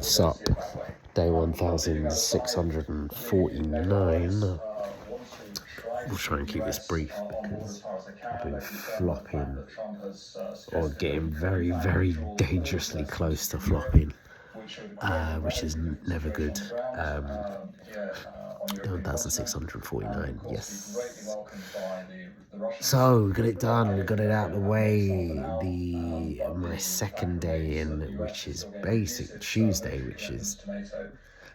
Sup, day 1649. We'll try and keep this brief because I've been flopping or getting very, very dangerously close to flopping, which is never good. 1649, yes. So, got it done, got it out of the way. My second day in, which is basic Tuesday, which is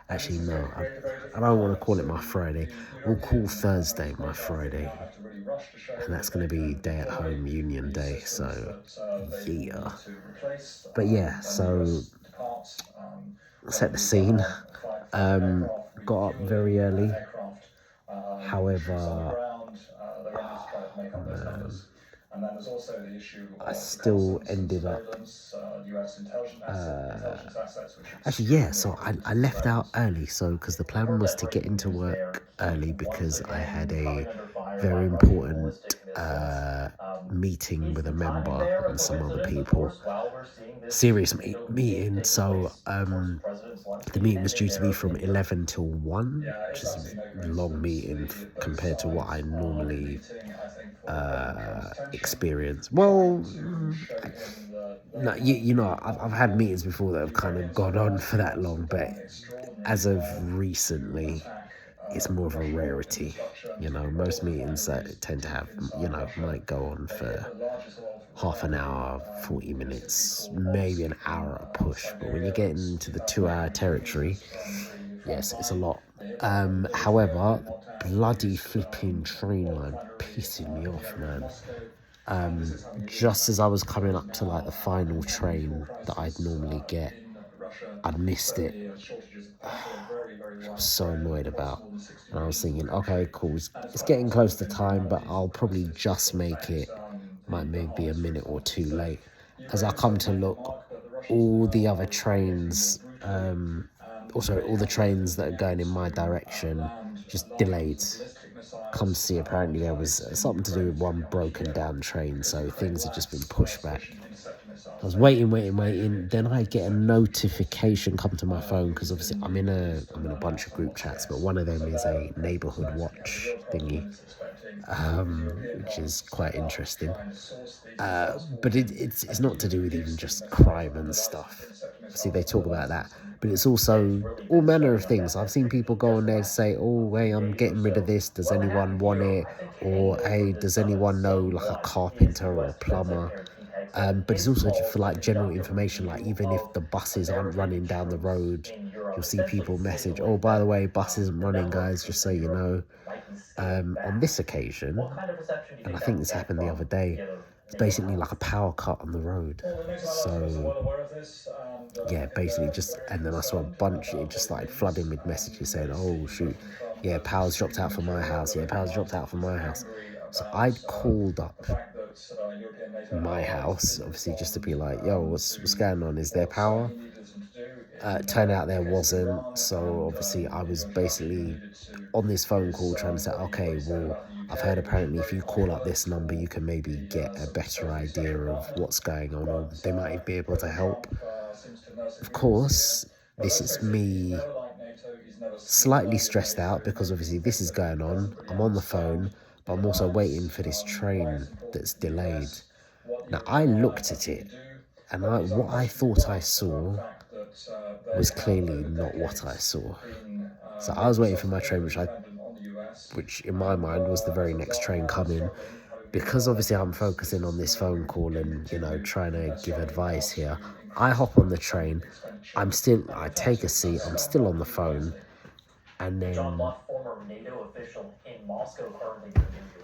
actually no, I don't want to call it my Friday. We'll call Thursday my Friday, and that's going to be day at home Union Day. So, yeah. But yeah, so set the scene. Got up very early. However, I still ended up. Actually, yeah. So I left out early. So because the plan was to get into work early because I had a very important meeting with a member and some other people. Serious meeting. So the meeting was due to be from 11 till 1, which is a long meeting compared to what I normally experience. Well, no, you know, I've had meetings before that have kind of gone on for that long, but as of recently, it's more of a rarity. You know, most meetings that tend to have, you know, might go on for half an hour, 40 minutes, maybe an hour at a push. But when you get into the 2-hour territory, yes, it's a lot. However, bloody flipping train line pissing me off, man. Just as I was coming up to like the final train that I'd normally get, I'd missed it. I was so annoyed about. And I was thinking, okay, cool, it's getting close to time, but I'll probably just make it, might maybe a minute or two late. As I come to look, all the other trains, also all the trains that are going in my direction, just delayed. Come to see, apparently there was something to do with one broken down train, so things had just been pushed back. I was waiting. Then I get a notification come to my phone because obviously I'm in a bunch of group chats, but one of them is a neighborhood watch thingy, which is quite interesting. But it's not to do with even just crime and stuff. See, they talk about that, but it's also all manner of things. I've seen people go on there and say, "Oh, hey, I'm getting rid of this. Does anyone want it?" Or, "Hey, does anyone know like a carpenter or a plumber?" But it's also for like general information, like even if the buses aren't running down the road, you'll see people message, "Oh, by the way, bus isn't running, guys, just so you know." On this occasion, and I think this happened the other day, it's basically like a power cut on the road. So yeah, basically just, and then I saw a bunch, it just started flooding with messages saying, "Oh shoot, yeah, power's dropped out for my house, yeah, power's dropped out for my house." So I'd called up my house, obviously, just to be like, "Yo, what's going on? Is there power?" Turned out there wasn't, so obviously I was basically on this phone call trying to say, "Okay, well, I've heard apparently if you call up this number, you can maybe get a better idea of what's going on, or they might be able to help." Of course, this is me slightly stressed out because obviously this is going on. I'm on the phone, but I'm also waiting for this train that's delayed. Now, I looked at it, and what I thought I saw was clearly not what I saw. So I was waiting for my train, which in my mind was the very next train coming. Because obviously I'm focusing on this phone call and, you know, trying to give advice here, I hop on the train. I take a seat, I'm still on the phone, and then...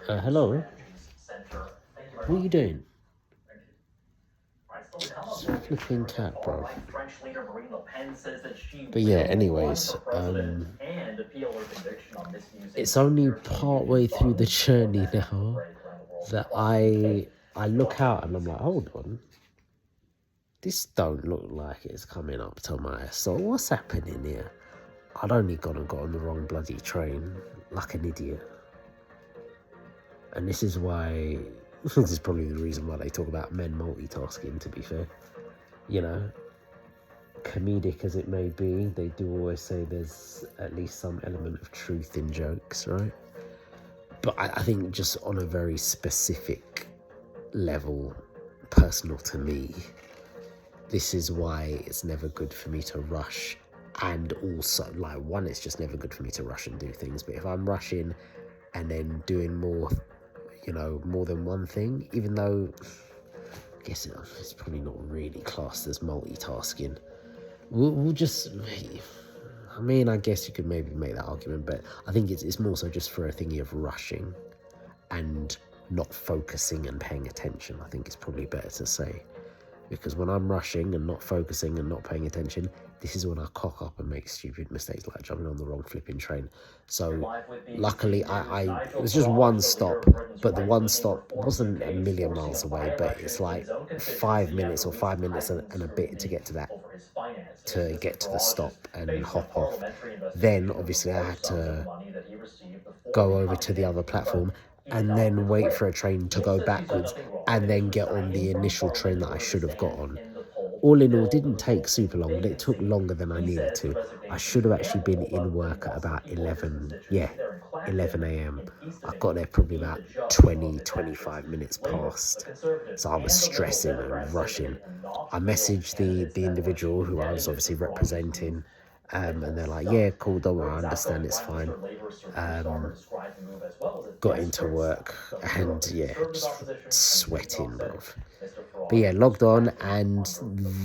hello? What are you doing? Flipping cat, bro. But yeah, anyways, it's only part way through the journey now that I look out and I'm like, hold on, this don't look like it's coming up to my soul. What's happening here? I'd only got on the wrong bloody train, like an idiot. And this is why This is probably the reason why they talk about men multitasking, to be fair. You know, comedic as it may be, they do always say there's at least some element of truth in jokes, right? But I think just on a very specific level, personal to me, this is why it's never good for me to rush. And also, like, one, it's just never good for me to rush and do things. But if I'm rushing and then doing more, more than one thing, even though I guess it's probably not really classed as multitasking, we'll just, I mean, I guess you could maybe make that argument, but I think it's more so just for a thingy of rushing and not focusing and paying attention. I think it's probably better to say, because when I'm rushing and not focusing and not paying attention, this is when I cock up and make stupid mistakes, like jumping on the wrong flipping train. So luckily it was just one stop, but the one stop wasn't a million miles away, but it's like 5 minutes or 5 minutes and a bit to get to the stop and hop off. Then obviously I had to go over to the other platform and then wait for a train to go backwards and then get on the initial train that I should have got on. All in all, didn't take super long, but it took longer than I needed to. I should have actually been in work at about 11 a.m. I got there probably about 25 minutes past. So I was stressing and rushing. I messaged the individual who I was obviously representing, and they're like, yeah, cool, don't worry, I understand, it's fine. Got into work and just sweating, bro. But yeah, logged on, and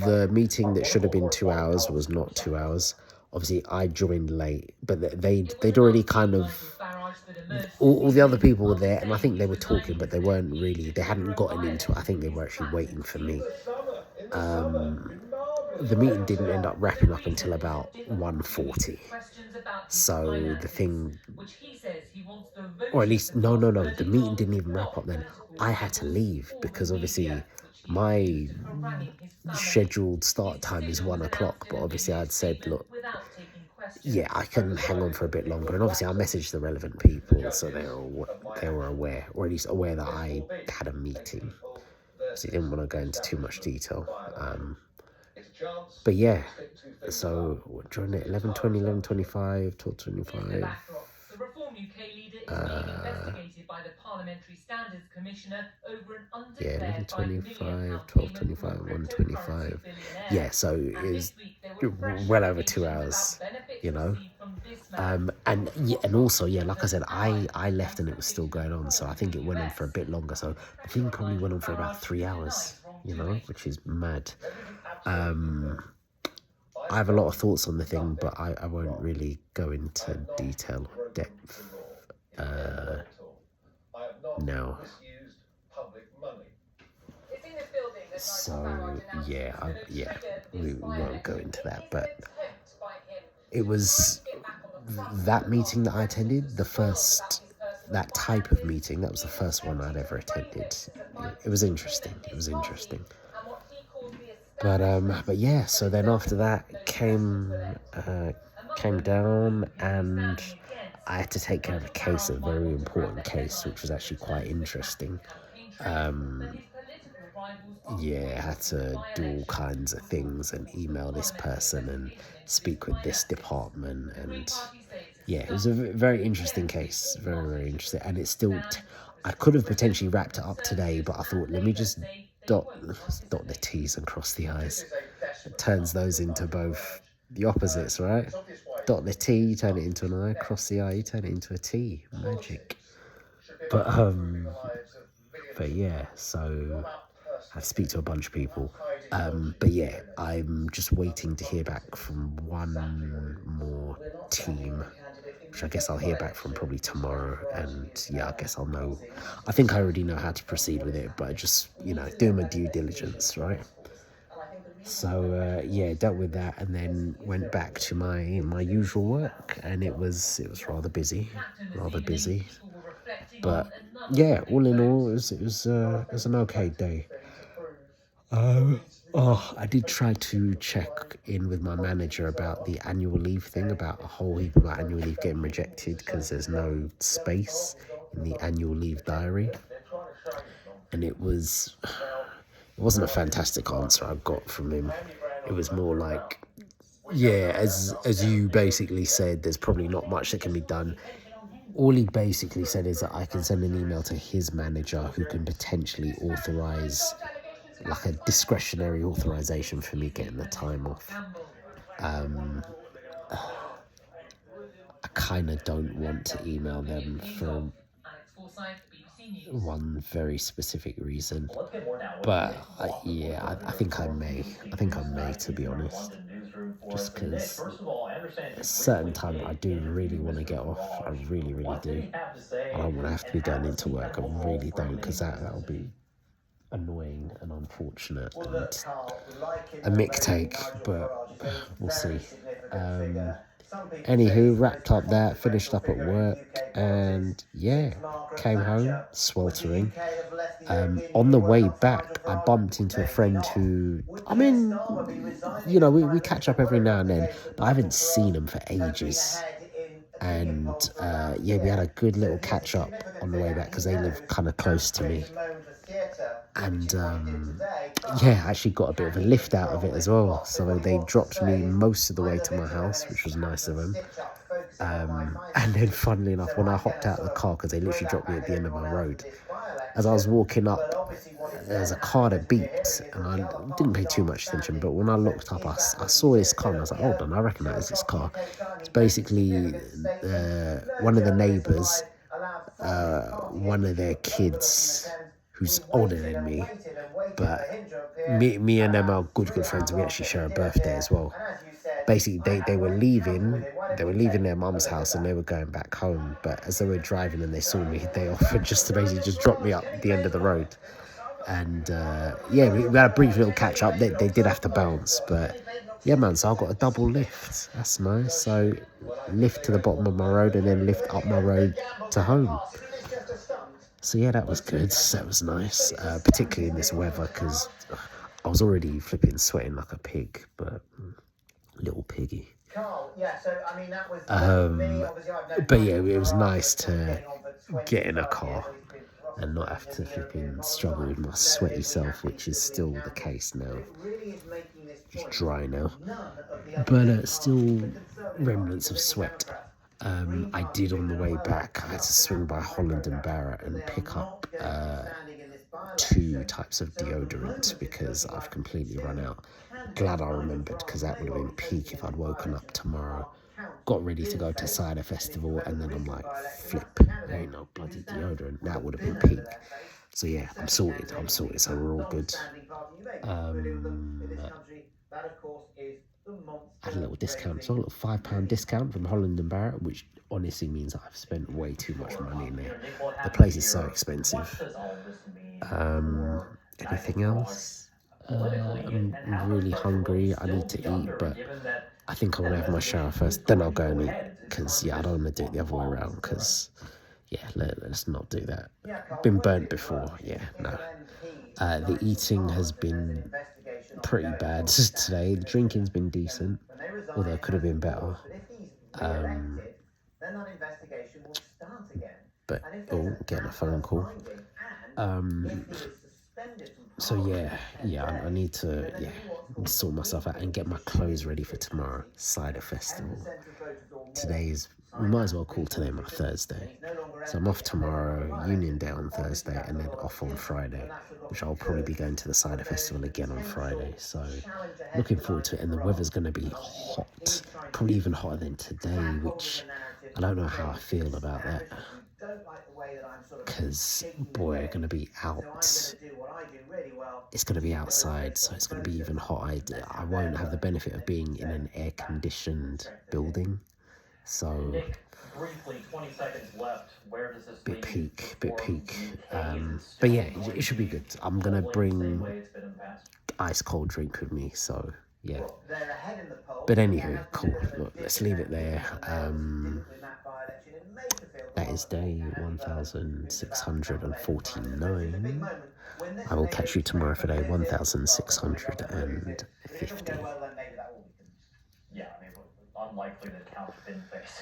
the meeting that should have been 2 hours was not 2 hours. Obviously, I joined late, but they'd already kind of, all the other people were there, and I think they were talking, but they hadn't gotten into it. I think they were actually waiting for me. The meeting didn't end up wrapping up until about 1:40. So the thing, or at least, no, the meeting didn't even wrap up then. I had to leave because obviously my scheduled start time is 1 o'clock, but obviously I'd said, look, yeah, I can hang on for a bit longer. And obviously I messaged the relevant people, so they were aware, or at least aware that I had a meeting. So you didn't want to go into too much detail. But yeah, so during it, 11:20, 11:25, 12:25. The Reform UK leader is being investigated by the Parliamentary Standards Commissioner over an undeclared 11:25, 12:25, 1:25. Yeah, so it was well over 2 hours, and also, like I said, I left and it was still going on, so I think it went on for a bit longer. So the thing probably went on for about 3 hours, which is mad. I have a lot of thoughts on the thing, but I won't really go into detail or depth now. So we won't go into that, but it was that meeting that I attended, that type of meeting, that was the first one I'd ever attended. It was interesting. But yeah, so then after that came down, and I had to take care of a case, a very important case, which was actually quite interesting. I had to do all kinds of things and email this person and speak with this department, and it was a very interesting case, very, very interesting. And it's still, I could have potentially wrapped it up today, but I thought, let me just dot the T's and cross the I's. It turns those into both the opposites, right? Dot the T, you turn it into an I, cross the I, you turn it into a T. Magic. But yeah, so I speak to a bunch of people. But yeah, I'm just waiting to hear back from one more team, which I guess I'll hear back from probably tomorrow. And I guess I'll know. I think I already know how to proceed with it, but just, doing my due diligence, right? So dealt with that, and then went back to my usual work, and it was rather busy. But all in all, it was an okay day. I did try to check in with my manager about the annual leave thing, about a whole heap about annual leave getting rejected because there's no space in the annual leave diary. and it wasn't a fantastic answer I got from him. It was more like, yeah, as you basically said, there's probably not much that can be done. All he basically said is that I can send an email to his manager who can potentially authorize, like a discretionary authorization for me getting the time off. I kind of don't want to email them for one very specific reason, but I think I may. I think I may, to be honest, just because at a certain time I do really want to get off. I really, really do. I don't want to have to be going into work. I really don't, because that'll be annoying and unfortunate and a mick take, but we'll see. Anywho, wrapped up that, finished up at work, and yeah, came home sweltering. On the way back, I bumped into a friend who, I mean, you know, we catch up every now and then, but I haven't seen him for ages. And yeah, we had a good little catch up on the way back because they live kind of close to me. And yeah, I actually got a bit of a lift out of it as well. So they dropped me most of the way to my house, which was nice of them. And then funnily enough, when I hopped out of the car, because they literally dropped me at the end of my road, as I was walking up, there's a car that beeped, and I didn't pay too much attention, but when I looked up, I saw this car, and I was like, hold on, I recognise this car. It's basically one of the neighbours, one of their kids who's older than me, but me and them are good friends, and we actually share a birthday as well. Basically, they were leaving their mum's house and they were going back home, but as they were driving and they saw me, they offered just to basically just drop me up the end of the road. And yeah, we had a brief little catch up. They did have to bounce, but yeah, man, so I got a double lift. That's nice. So lift to the bottom of my road and then lift up my road to home. So yeah, that was good. That was nice, particularly in this weather, because I was already flipping sweating like a pig, but little piggy. But yeah, it was nice to get in a car and not have to flipping struggle with my sweaty self, which is still the case now. It's dry now, but still remnants of sweat. I did on the way back, I had to swing by Holland and Barrett and pick up 2 types of deodorant because I've completely run out. Glad I remembered, because that would have been peak if I'd woken up tomorrow, got ready to go to Cider Festival, and then I'm like, flip, there ain't no bloody deodorant. That would have been peak. So yeah, I'm sorted, so we're all good. I had a little discount, so a little £5 discount from Holland and Barrett, which honestly means I've spent way too much money in there. The place is so expensive. Anything else? I'm really hungry. I need to eat, but I think I want to have my shower first, then I'll go and eat, because yeah, I don't want to do it the other way around, because yeah, let's not do that. Been burnt before, yeah, no. The eating has been pretty bad today. The drinking's been decent, although it could have been better. But getting a phone call. So yeah, I need to sort myself out and get my clothes ready for tomorrow, Cider Festival. We might as well call today my Thursday. So I'm off tomorrow, Union Day on Thursday, and then off on Friday, which I'll probably be going to the Cider Festival again on Friday. So looking forward to it, and the weather's going to be hot, probably even hotter than today, which I don't know how I feel about that. Because boy, we're going to be out. It's going to be outside, so it's going to be even hotter. I won't have the benefit of being in an air-conditioned building. So, briefly, 20 seconds left. Where does this bit peak. But yeah, it should be good. I'm going to bring ice cold drink with me, so yeah. But anywho, cool. Look, let's leave it there. That is day 1649. I will catch you tomorrow for day 1650. Yeah, I mean, unlikely to count thin face.